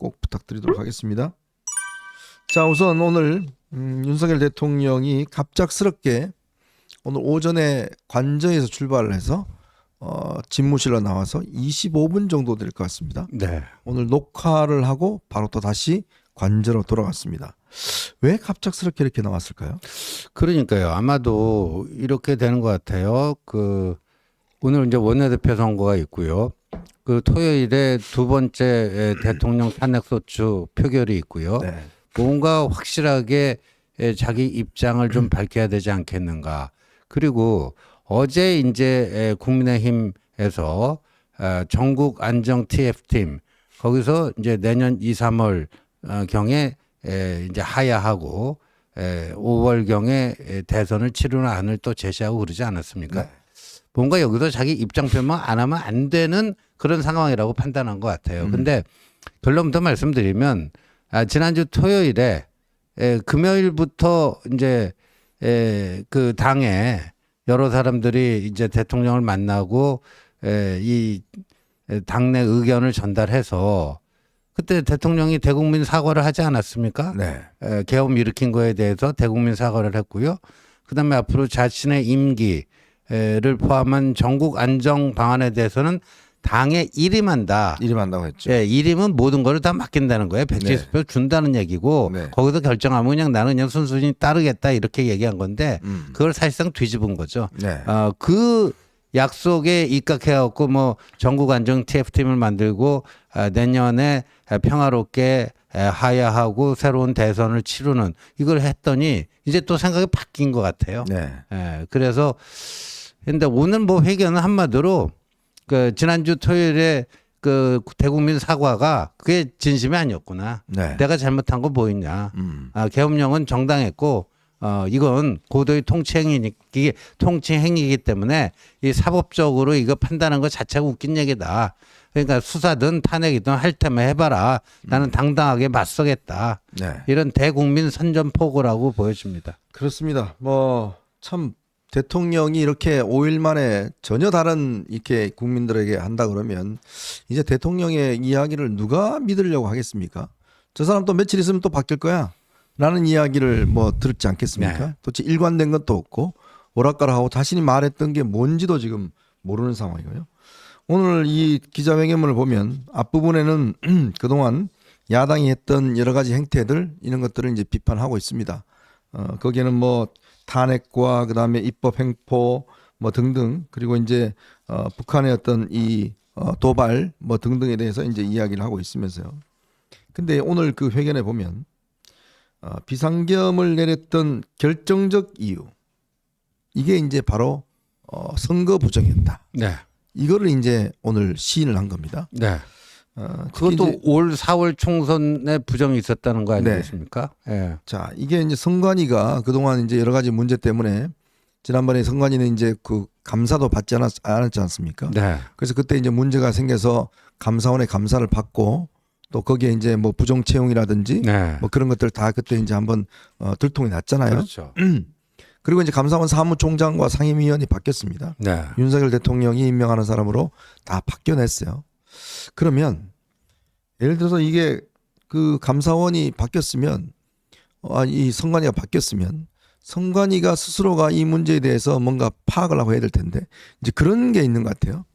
꼭 부탁드리도록 하겠습니다. 자, 우선 오늘 윤석열 대통령이 갑작스럽게 오늘 오전에 관저에서 출발을 해서 집무실로 나와서 25분 정도 될 것 같습니다. 네. 오늘 녹화를 하고 바로 또 다시 관저로 돌아갔습니다. 왜 갑작스럽게 이렇게 나왔을까요? 그러니까요. 아마도 이렇게 되는 것 같아요. 오늘 이제 원내대표 선거가 있고요. 토요일에 두 번째 대통령 탄핵소추 표결이 있고요. 네. 뭔가 확실하게 자기 입장을 좀 밝혀야 되지 않겠는가. 그리고 어제 이제 국민의힘에서 전국 안정 TF팀 거기서 이제 내년 2, 3월 경에 이제 하야하고 5월 경에 대선을 치르는 안을 또 제시하고 그러지 않았습니까? 네. 뭔가 뭔가 여기서 자기 입장 표명 안 하면 안 되는 그런 상황이라고 판단한 것 같아요. 근데 결론부터 말씀드리면 지난주 토요일에 금요일부터 이제 그 당에 여러 사람들이 이제 대통령을 만나고 이 당내 의견을 전달해서 그때 대통령이 대국민 사과를 하지 않았습니까? 네. 계엄 일으킨 거에 대해서 대국민 사과를 했고요. 그다음에 앞으로 자신의 임기를 포함한 전국 안정 방안에 대해서는 당에 일임한다. 일임한다고 했죠. 예, 일임은 모든 거를 다 맡긴다는 거예요. 170표 준다는 얘기고 네. 거기서 결정하면 그냥 나는 그냥 순순히 따르겠다 이렇게 얘기한 건데 그걸 사실상 뒤집은 거죠. 네. 그 약속에 입각해갖고 뭐 전국 안정 TF팀을 만들고 내년에 평화롭게 하야하고 새로운 대선을 치르는 이걸 했더니 이제 또 생각이 바뀐 것 같아요. 네. 그래서 근데 오늘 뭐 회견은 한마디로 지난주 토요일에 대국민 사과가 그게 진심이 아니었구나. 네. 내가 잘못한 거 보이냐. 계엄령은 정당했고 이건 고도의 통치행위이기 때문에 이 사법적으로 이거 판단한 것 자체가 웃긴 얘기다. 그러니까 수사든 탄핵이든 할 테면 해봐라. 나는 당당하게 맞서겠다. 네. 이런 대국민 선전포고라고 보여집니다. 그렇습니다. 뭐 참 대통령이 이렇게 5일 만에 전혀 다른 이렇게 국민들에게 한다 그러면 이제 대통령의 이야기를 누가 믿으려고 하겠습니까? 저 사람 또 며칠 있으면 또 바뀔 거야. 라는 이야기를 뭐 들었지 않겠습니까? 네. 도대체 일관된 것도 없고 오락가락하고 자신이 말했던 게 뭔지도 지금 모르는 상황이고요. 오늘 이 기자회견문을 보면 앞부분에는 그동안 야당이 했던 여러 가지 행태들 이런 것들을 이제 비판하고 있습니다. 거기에는 뭐 탄핵과 그다음에 입법 횡포 뭐 등등 그리고 이제 북한의 어떤 이 도발 뭐 등등에 대해서 이제 이야기를 하고 있으면서요. 근데 오늘 그 회견에 보면 비상계엄을 내렸던 결정적 이유 이게 이제 바로 선거 부정이었다. 네. 이거를 이제 오늘 시인을 한 겁니다. 네. 특히 그것도 이제 올 4월 총선에 부정이 있었다는 거 아니겠습니까? 예. 자, 이게 이제 선관위가 그동안 이제 여러 가지 문제 때문에 지난번에 선관위는 이제 그 감사도 받지 않았지 않습니까? 네. 그래서 그때 이제 문제가 생겨서 감사원의 감사를 받고 또 거기에 이제 뭐 부정 채용이라든지 네. 뭐 그런 것들 다 그때 이제 한번 들통이 났잖아요. 그렇죠. 그리고 이제 감사원 사무총장과 상임위원이 바뀌었습니다. 네. 윤석열 대통령이 임명하는 사람으로 다 바뀌어냈어요. 그러면 예를 들어서 이게 그 감사원이 바뀌었으면 이 선관위가 바뀌었으면 선관위가 스스로가 이 문제에 대해서 뭔가 파악을 하고 해야 될 텐데 이제 그런 게 있는 것 같아요.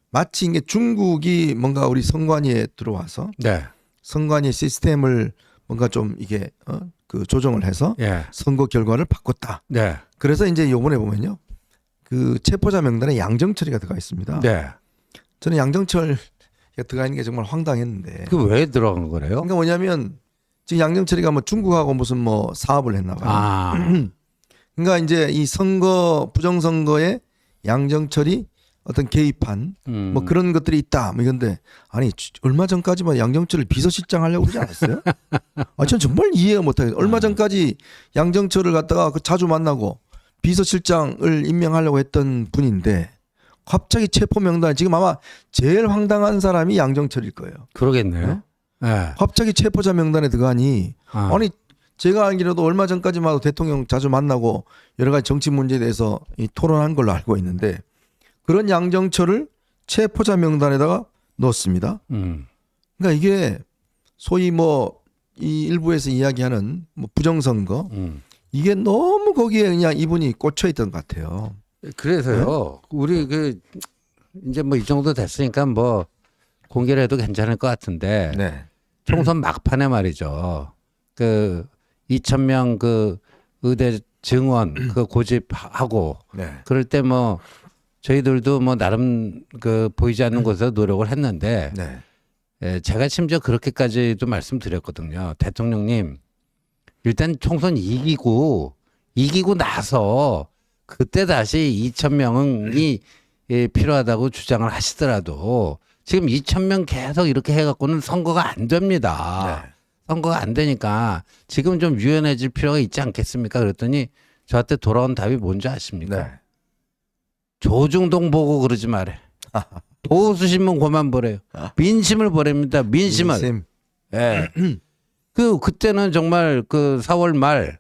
마치 이게 중국이 뭔가 우리 선관위에 들어와서 네. 선관위 시스템을 뭔가 좀 이게 그 조정을 해서 예. 선거 결과를 바꿨다. 네. 그래서 이제 요번에 보면요. 그 체포자 명단에 양정철이가 들어가 있습니다. 네. 저는 양정철이가 들어가 있는 게 정말 황당했는데. 그 왜 들어간 거래요? 그러니까 뭐냐면 지금 양정철이가 뭐 중국하고 무슨 뭐 사업을 했나 봐요. 아. 그러니까 이제 이 선거 부정선거에 양정철이 어떤 개입한 뭐 그런 것들이 있다. 뭐 이건데 아니 얼마 전까지만 양정철을 비서실장 하려고 그러지 않았어요? 전 정말 이해가 못하겠어요. 얼마 전까지 양정철을 갖다가 자주 만나고 비서실장을 임명하려고 했던 분인데 갑자기 체포 명단에 지금 아마 제일 황당한 사람이 양정철일 거예요. 그러겠네요. 네. 갑자기 체포자 명단에 들어가니 아니 제가 알기로도 얼마 전까지만 해도 대통령 자주 만나고 여러 가지 정치 문제에 대해서 토론한 걸로 알고 있는데 그런 양정철을 체포자 명단에다가 넣었습니다. 그러니까 이게 소위 뭐 이 일부에서 이야기하는 뭐 부정선거 이게 너무 거기에 그냥 이분이 꽂혀 있던 것 같아요. 그래서요. 우리 그 이제 뭐 이 정도 됐으니까 뭐 공개를 해도 괜찮을 것 같은데 네. 총선 막판에 말이죠. 그 2,000명 그 의대 증원 그 고집하고 네. 그럴 때 뭐 저희들도 뭐 나름 그 보이지 않는 곳에서 노력을 했는데 네. 예, 제가 심지어 그렇게까지도 말씀드렸거든요. 대통령님 일단 총선 이기고 나서 그때 다시 2,000명이 예, 필요하다고 주장을 하시더라도 지금 2,000명 계속 이렇게 해갖고는 선거가 안 됩니다. 네. 선거가 안 되니까 지금 좀 유연해질 필요가 있지 않겠습니까? 그랬더니 저한테 돌아온 답이 뭔지 아십니까? 네. 조중동 보고 그러지 말해. 보수신문 그만 보래요. 민심을 보랍니다. 민심을. 민심. 예. 그때는 정말 그 4월 말,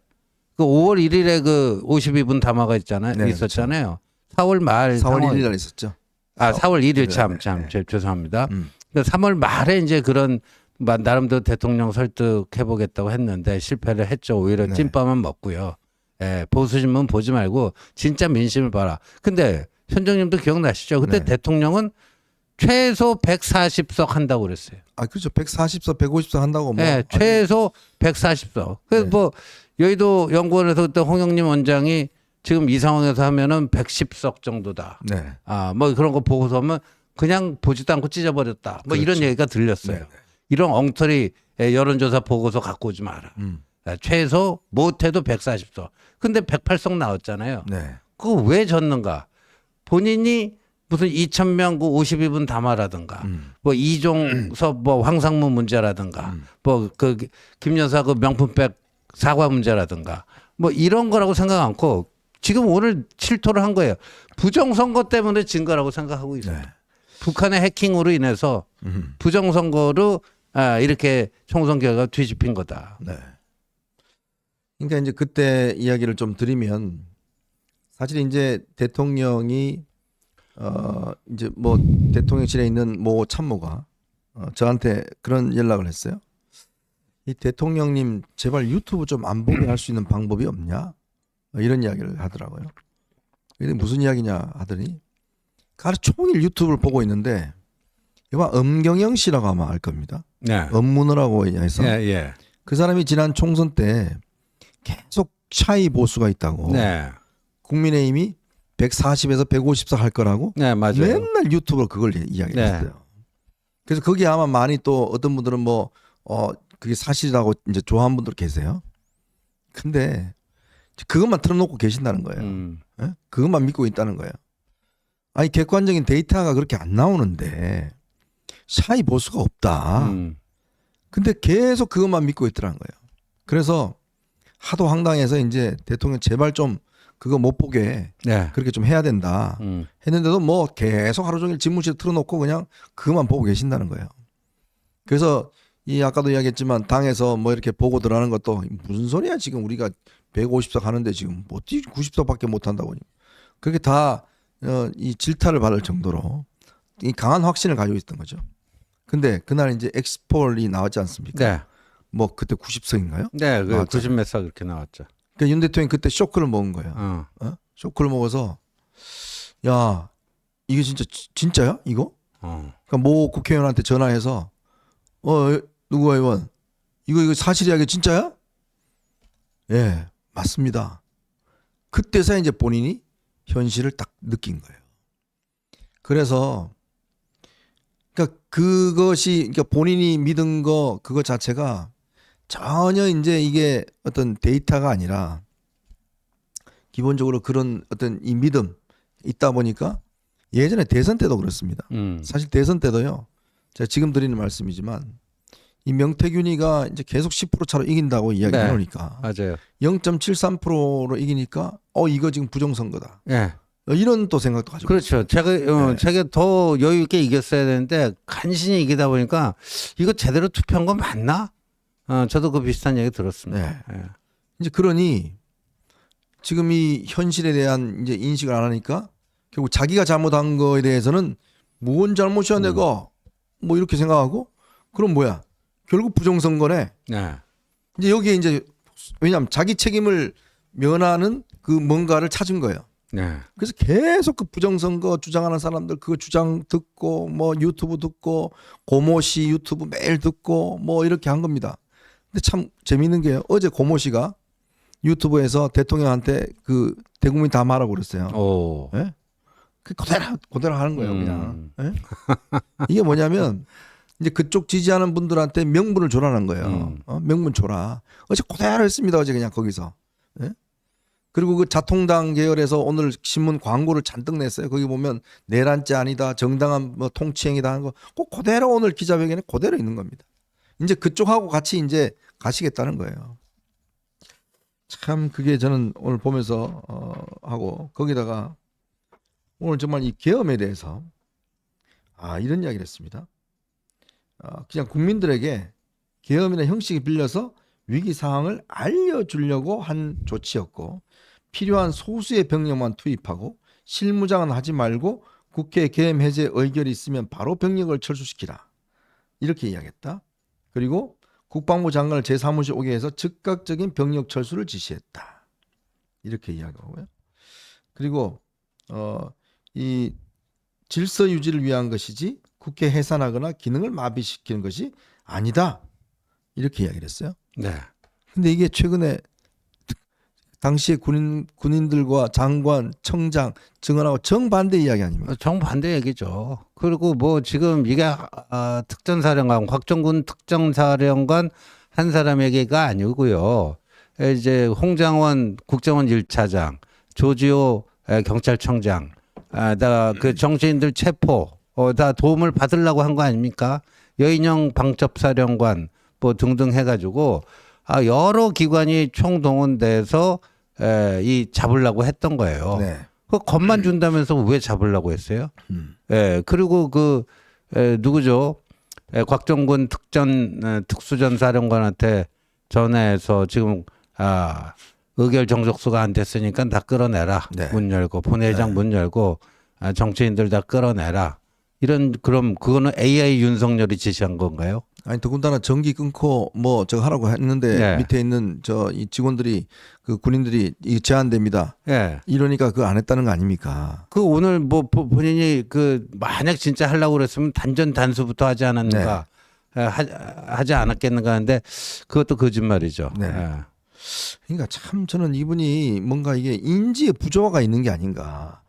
그 5월 1일에 그 52분 담화가 있잖아요. 네, 있었잖아요. 4월 말. 4월 상황- 1일 날 있었죠. 4월 1일 네, 참, 네. 죄송합니다. 음. 그러니까 3월 말에 이제 그런 나름대로 대통령 설득해보겠다고 했는데 실패를 했죠. 오히려 네. 찐빵만 먹고요. 예, 보수신문 보지 말고 진짜 민심을 봐라. 근데 현정님도 기억나시죠? 그때 네. 대통령은 최소 140석 한다고 그랬어요. 아 그렇죠. 140석, 150석 한다고 뭐. 예, 최소 140석. 그래서 네. 뭐 여의도 연구원에서 그때 홍영림 원장이 지금 이 상황에서 하면은 110석 정도다. 네. 뭐 그런 거 보고서 하면 그냥 보지도 않고 찢어버렸다. 뭐 이런 그렇죠. 얘기가 들렸어요. 네. 이런 엉터리 여론조사 보고서 갖고 오지 마라. 최소 못해도 140석. 근데 108석 나왔잖아요. 네. 그거 왜 졌는가? 본인이 무슨 2,000명 그 52분 담화라든가 뭐 이종섭 뭐 황상무 문제라든가 뭐 그 김여사 그 명품백 사과 문제라든가 뭐 이런 거라고 생각 않고 지금 오늘 실토를 한 거예요. 부정선거 때문에 진 거라고 생각하고 있어요. 네. 북한의 해킹으로 인해서 부정선거로 이렇게 총선 결과가 뒤집힌 거다. 네. 그러니까 이제 그때 이야기를 좀 드리면 사실 이제 대통령이 이제 뭐 대통령실에 있는 모 참모가 저한테 그런 연락을 했어요. 이 대통령님 제발 유튜브 좀 안 보게 할 수 있는 방법이 없냐? 이런 이야기를 하더라고요. 근데 무슨 이야기냐 하더니 하루 종일 유튜브를 보고 있는데 이거 엄경영 씨라고 하면 알 겁니다. 네. 엄문호라고 해서 예. 그 사람이 지난 총선 때 계속 차이 보수가 있다고 네. 국민의힘이 140에서 150석 할 거라고 네, 맞아요. 맨날 유튜브로 그걸 이야기했어요. 그래서 거기에 아마 많이 또 어떤 분들은 뭐 그게 사실이라고 이제 좋아하는 분들 계세요. 근데 그것만 틀어놓고 계신다는 거예요. 예? 그것만 믿고 있다는 거예요. 아니 객관적인 데이터가 그렇게 안 나오는데 차이 보수가 없다. 근데 계속 그것만 믿고 있더라는 거예요. 그래서 하도 황당해서 이제 대통령 제발 좀 그거 못 보게 네. 그렇게 좀 해야 된다 했는데도 뭐 계속 하루 종일 집무실에 틀어놓고 그냥 그것만 보고 계신다는 거예요. 그래서 이 아까도 이야기했지만 당에서 뭐 이렇게 보고 들어가는 것도 무슨 소리야 지금 우리가 150석 하는데 지금 어떻게 90석밖에 못 한다고 그렇게 다 이 질타를 받을 정도로 이 강한 확신을 가지고 있던 거죠. 근데 그날 이제 엑스폴이 나왔지 않습니까? 네. 뭐 그때 90석인가요? 네, 그 나왔잖아요. 90 몇 석 이렇게 나왔죠. 그러니까 윤 대통령이 그때 쇼크를 먹은 거예요. 쇼크를 먹어서 야 이게 진짜야 이거? 그러니까 모 국회의원한테 전화해서 누구 의원 이거 사실이야 이게 진짜야? 예 맞습니다. 그때서 이제 본인이 현실을 딱 느낀 거예요. 그래서 그러니까 그것이 그러니까 본인이 믿은 거 그거 자체가 전혀 이제 이게 어떤 데이터가 아니라 기본적으로 그런 어떤 이 믿음 있다 보니까 예전에 대선 때도 그렇습니다. 사실 대선 때도요. 제가 지금 드리는 말씀이지만 이 명태균이가 이제 계속 10% 차로 이긴다고 이야기해 놓으니까 맞아요. 0.73%로 이기니까 이거 지금 부정선거다. 예. 이런 또 생각도 가지고 그렇죠. 제가 더 여유 있게 이겼어야 되는데 간신히 이기다 보니까 이거 제대로 투표한 건 맞나? 저도 그 비슷한 얘기 들었습니다. 네. 이제 그러니 지금 이 현실에 대한 이제 인식을 안 하니까 결국 자기가 잘못한 거에 대해서는 뭔 잘못이야 내가 뭐 이렇게 생각하고 그럼 뭐야 결국 부정선거네. 네. 이제 여기에 이제 왜냐하면 자기 책임을 면하는 그 뭔가를 찾은 거예요. 네. 그래서 계속 그 부정선거 주장하는 사람들 그 주장 듣고 뭐 유튜브 듣고 고모 씨 유튜브 매일 듣고 뭐 이렇게 한 겁니다. 근데 참 재미있는 게요. 어제 고모 씨가 유튜브에서 대통령한테 그 대국민 다 말하고 그랬어요. 오. 예? 그 그대로 하는 거예요, 그냥. 예? 이게 뭐냐면 이제 그쪽 지지하는 분들한테 명분을 줘라는 거예요. 명분 줘라. 어제 그대로 했습니다. 어제 그냥 거기서. 예? 그리고 그 자통당 계열에서 오늘 신문 광고를 잔뜩 냈어요. 거기 보면 내란죄 아니다, 정당한 뭐 통치행위다 하는 거 꼭 그대로 오늘 기자회견에 그대로 있는 겁니다. 이제 그쪽하고 같이 이제 가시겠다는 거예요. 참 그게 저는 오늘 보면서 하고 거기다가 오늘 정말 이 계엄에 대해서 이런 이야기를 했습니다. 그냥 국민들에게 계엄이나 형식이 빌려서 위기 상황을 알려주려고 한 조치였고 필요한 소수의 병력만 투입하고 실무장은 하지 말고 국회 계엄 해제 의결이 있으면 바로 병력을 철수시키라. 이렇게 이야기했다. 그리고 국방부 장관을 제3호실 오게 해서 즉각적인 병력 철수를 지시했다. 이렇게 이야기하고요. 그리고 이 질서 유지를 위한 것이지 국회 해산하거나 기능을 마비시키는 것이 아니다. 이렇게 이야기를 했어요. 네. 근데 이게 최근에 당시에 군인들과 장관, 청장, 증언하고 정반대 이야기 아닙니까? 정반대 얘기죠. 그리고 뭐 지금 이게 특전사령관, 곽정군 특전사령관 한 사람 얘기가 아니고요. 이제 홍장원 국정원 1차장, 조지호 경찰청장, 그 정치인들 체포, 다 도움을 받으려고 한 거 아닙니까? 여인영 방첩사령관 뭐 등등 해가지고 여러 기관이 총동원돼서 이 잡으려고 했던 거예요. 네. 그 겁만 준다면서 왜 잡으려고 했어요? 그리고 누구죠? 곽정군 특수전 사령관한테 전화해서 지금 의결 정족수가 안 됐으니까 다 끌어내라. 네. 문 열고 본회의장 문 열고 정치인들 다 끌어내라. 그럼 그거는 AI 윤석열이 지시한 건가요? 아니 더군다나 전기 끊고 뭐 저거 하라고 했는데 네. 밑에 있는 이 직원들이 그 군인들이 이 제한됩니다. 예. 이러니까 그거 안 했다는 거 아닙니까? 그 오늘 뭐 본인이 만약 진짜 하려고 그랬으면 단전 단수부터 하지 않았는가? 하지 않았겠는가 하는데 그것도 거짓말이죠. 네. 예. 그러니까 참 저는 이분이 뭔가 이게 인지의 부조화가 있는 게 아닌가.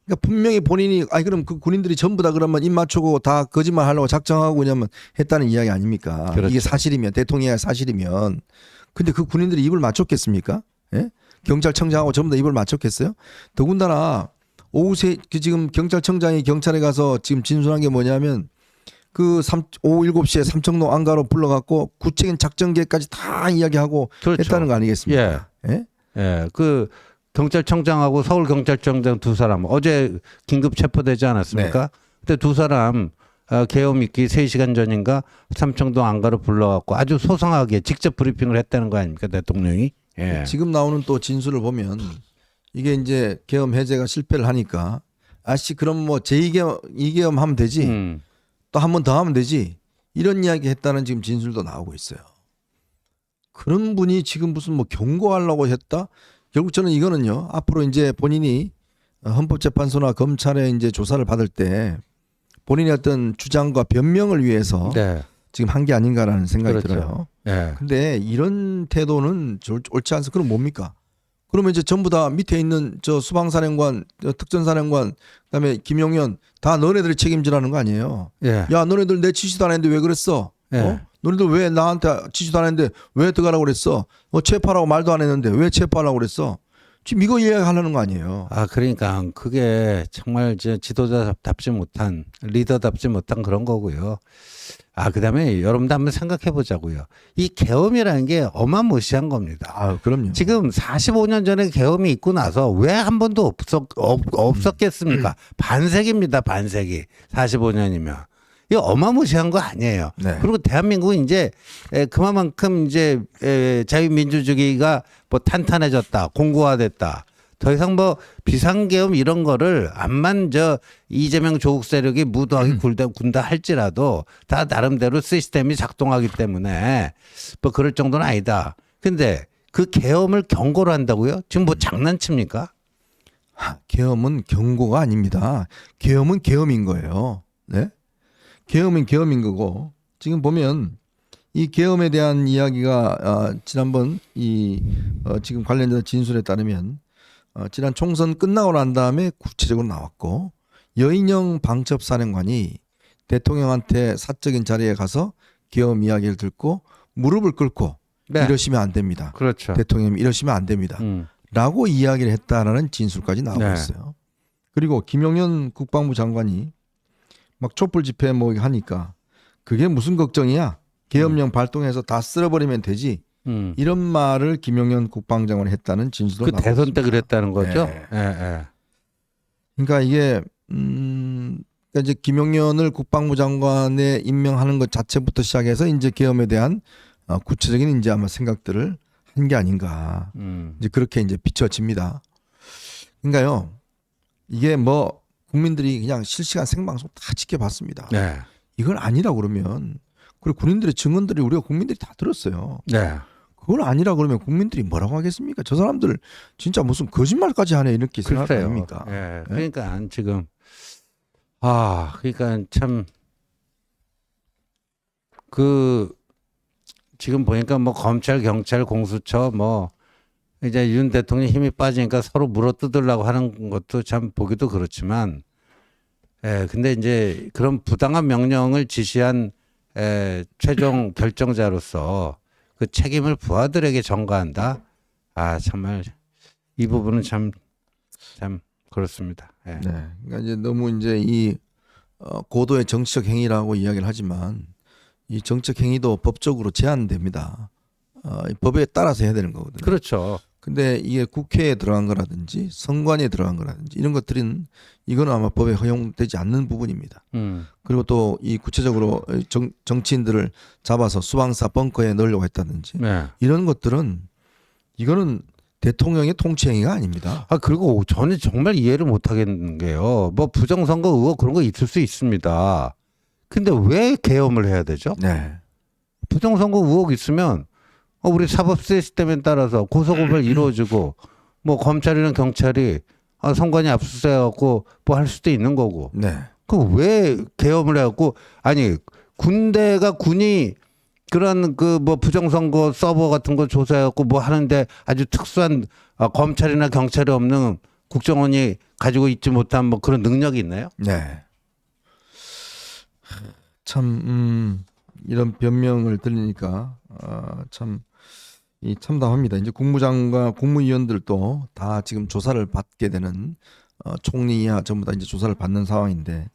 그러니까 분명히 본인이 그럼 그 군인들이 전부 다 그러면 입 맞추고 다 거짓말 하려고 작정하고 그냐면 했다는 이야기 아닙니까? 그렇죠. 이게 사실이면 대통령이 사실이면 근데 그 군인들이 입을 맞췄겠습니까? 예? 경찰청장하고 전부 다 입을 맞췄겠어요? 더군다나 오후 지금 경찰청장이 경찰에 가서 지금 진술한 게 뭐냐면 오후 7시에 삼청동 안가로 불러갖고 구체적인 작전 계획까지 다 이야기하고 그렇죠. 했다는 거 아니겠습니까? 예? 예. 경찰청장하고 서울경찰청장 두 사람 어제 긴급 체포되지 않았습니까? 그때 두 사람 계엄 있기 3시간 전인가 삼청동 안가로 불러갖고 아주 소상하게 직접 브리핑을 했다는 거 아닙니까 대통령이? 예. 지금 나오는 또 진술을 보면 이게 이제 계엄 해제가 실패를 하니까 그럼 뭐 제2계엄 2계엄 하면 되지 또 한 번 더 하면 되지 이런 이야기 했다는 지금 진술도 나오고 있어요. 그런 분이 지금 무슨 뭐 경고하려고 했다? 결국 저는 이거는요 앞으로 이제 본인이 헌법재판소나 검찰에 이제 조사를 받을 때 본인의 어떤 주장과 변명을 위해서 네. 지금 한 게 아닌가라는 생각이 그렇죠. 들어요. 예. 근데 이런 태도는 옳지 않습니다. 그럼 뭡니까? 그러면 이제 전부 다 밑에 있는 저 수방사령관, 특전사령관, 그다음에 김용현 다 너네들이 책임지라는 거 아니에요? 예. 야, 너네들 내 지시도 안 했는데 왜 그랬어? 예. 너네들 왜 나한테 지시도 안 했는데 왜 들어가라고 그랬어? 체포하라고 말도 안 했는데 왜 체포하라고 그랬어? 지금 이거 이야기하려는 거 아니에요? 그러니까 그게 정말 지도자답지 못한 리더답지 못한 그런 거고요. 그다음에 여러분도 한번 생각해 보자고요. 이 계엄이라는 게 어마무시한 겁니다. 그럼요. 지금 45년 전에 계엄이 있고 나서 왜 한 번도 없었겠습니까? 반세기입니다. 반세기. 45년이면. 이거 어마무시한 거 아니에요. 네. 그리고 대한민국은 이제 그만큼 이제 자유민주주의가 뭐 탄탄해졌다, 공고화됐다. 더 이상 뭐 비상계엄 이런 거를 암만 저 이재명 조국 세력이 무도하게 군다 할지라도 다 나름대로 시스템이 작동하기 때문에 뭐 그럴 정도는 아니다. 근데 그 계엄을 경고를 한다고요? 지금 뭐 장난칩니까? 계엄은 경고가 아닙니다. 계엄은 계엄인 거예요. 네? 계엄은 계엄인 거고 지금 보면 이 계엄에 대한 이야기가 지난번 지금 관련된 진술에 따르면 지난 총선 끝나고 난 다음에 구체적으로 나왔고 여인영 방첩사령관이 대통령한테 사적인 자리에 가서 계엄 이야기를 듣고 무릎을 꿇고 네. 이러시면 안 됩니다. 그렇죠. 대통령님 이러시면 안 됩니다. 라고 이야기를 했다라는 진술까지 나오고 네. 있어요. 그리고 김용현 국방부 장관이 막 촛불 집회 뭐 하니까 그게 무슨 걱정이야? 계엄령 발동해서 다 쓸어버리면 되지. 이런 말을 김용현 국방장관이 했다는 진술도 그 나오고 대선 있습니다. 때 그랬다는 거죠? 네. 예, 예. 그러니까 이게 그러니까 이제 김용현을 국방부 장관에 임명하는 것 자체부터 시작해서 이제 계엄에 대한 구체적인 이제 아마 생각들을 한 게 아닌가. 이제 그렇게 이제 비춰집니다. 그러니까요. 이게 뭐 국민들이 그냥 실시간 생방송 다 지켜봤습니다. 네. 이걸 아니라 그러면 그리고 군인들의 증언들이 우리가 국민들이 다 들었어요. 네. 그걸 아니라 그러면 국민들이 뭐라고 하겠습니까? 저 사람들 진짜 무슨 거짓말까지 하네 이렇게 생각할 거 글쎄요. 아닙니까? 예. 그러니까 지금 그러니까 참 지금 보니까 뭐 검찰, 경찰, 공수처 뭐 이제 윤 대통령 힘이 빠지니까 서로 물어뜯으려고 하는 것도 참 보기도 그렇지만, 근데 이제 그런 부당한 명령을 지시한 최종 결정자로서 그 책임을 부하들에게 전가한다. 정말 이 부분은 참 그렇습니다. 예. 네. 그러니까 이제 너무 이제 이 고도의 정치적 행위라고 이야기를 하지만 이 정치적 행위도 법적으로 제한됩니다. 이 법에 따라서 해야 되는 거거든요. 그렇죠. 근데 이게 국회에 들어간 거라든지 선관위에 들어간 거라든지 이런 것들은 이거는 아마 법에 허용되지 않는 부분입니다. 그리고 또 이 구체적으로 정치인들을 잡아서 수방사 벙커에 넣으려고 했다든지 네. 이런 것들은 이거는 대통령의 통치 행위가 아닙니다. 그리고 저는 정말 이해를 못 하겠는 게요. 뭐 부정선거 의혹 그런 거 있을 수 있습니다. 근데 왜 계엄을 해야 되죠? 네. 부정선거 의혹 있으면 우리 사법 시스템에 따라서 고소고발 이루어지고 뭐 검찰이나 경찰이 선관위 압수수색해갖고 뭐 할 수도 있는 거고. 네. 그 왜 계엄을 해갖고 군이 그런 그 뭐 부정선거 서버 같은 거 조사해갖고 뭐 하는데 아주 특수한 검찰이나 경찰이 없는 국정원이 가지고 있지 못한 뭐 그런 능력이 있나요? 네. 참 이런 변명을 들으니까 참 참담합니다. 이제 국무장관, 국무위원들도 다 지금 조사를 받게 되는 총리야 전부 다 이제 조사를 받는 상황인데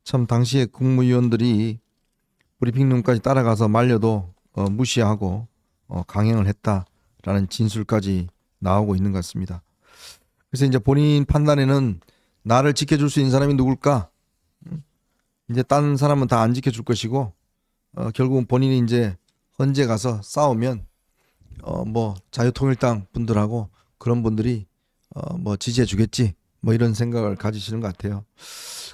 참 당시에 국무위원들이 브리핑룸까지 따라가서 말려도 무시하고 강행을 했다라는 진술까지 나오고 있는 것 같습니다. 그래서 이제 본인 판단에는 나를 지켜줄 수 있는 사람이 누굴까? 이제 다른 사람은 다 안 지켜줄 것이고 결국은 본인이 이제 헌재 가서 싸우면 뭐 자유통일당 분들하고 그런 분들이 뭐 지지해 주겠지 뭐 이런 생각을 가지시는 것 같아요.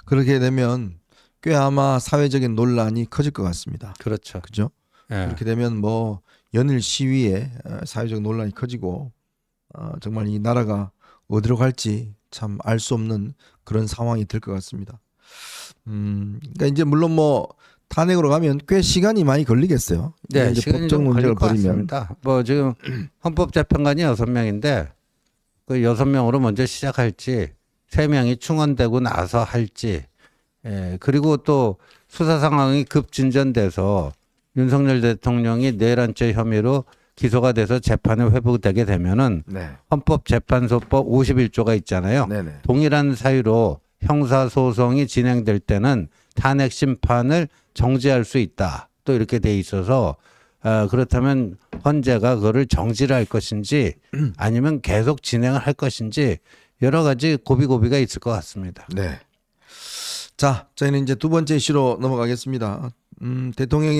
그렇게 되면 꽤 아마 사회적인 논란이 커질 것 같습니다. 그렇죠. 그죠? 예. 그렇게 되면 뭐 연일 시위에 사회적 논란이 커지고 정말 이 나라가 어디로 갈지 참 알 수 없는 그런 상황이 될 것 같습니다. 그러니까 이제 물론 뭐 탄핵으로 가면 꽤 시간이 많이 걸리겠어요. 네, 이제 시간이 법적 좀 걸릴 문제를 것 벌이면 같습니다. 뭐 지금 헌법재판관이 6명인데 그 6명으로 먼저 시작할지 3명이 충원되고 나서 할지 그리고 또 수사 상황이 급진전돼서 윤석열 대통령이 내란죄 혐의로 기소가 돼서 재판에 회부되게 되면은 네. 헌법재판소법 51조가 있잖아요. 네네. 동일한 사유로 형사소송이 진행될 때는 탄핵 심판을 정지할 수 있다. 또 이렇게 돼 있어서 그렇다면 헌재가 그거를 정지를 할 것인지 아니면 계속 진행을 할 것인지 여러 가지 고비고비가 있을 것 같습니다. 네. 자, 저희는 이제 두 번째 이슈로 넘어가겠습니다. 대통령이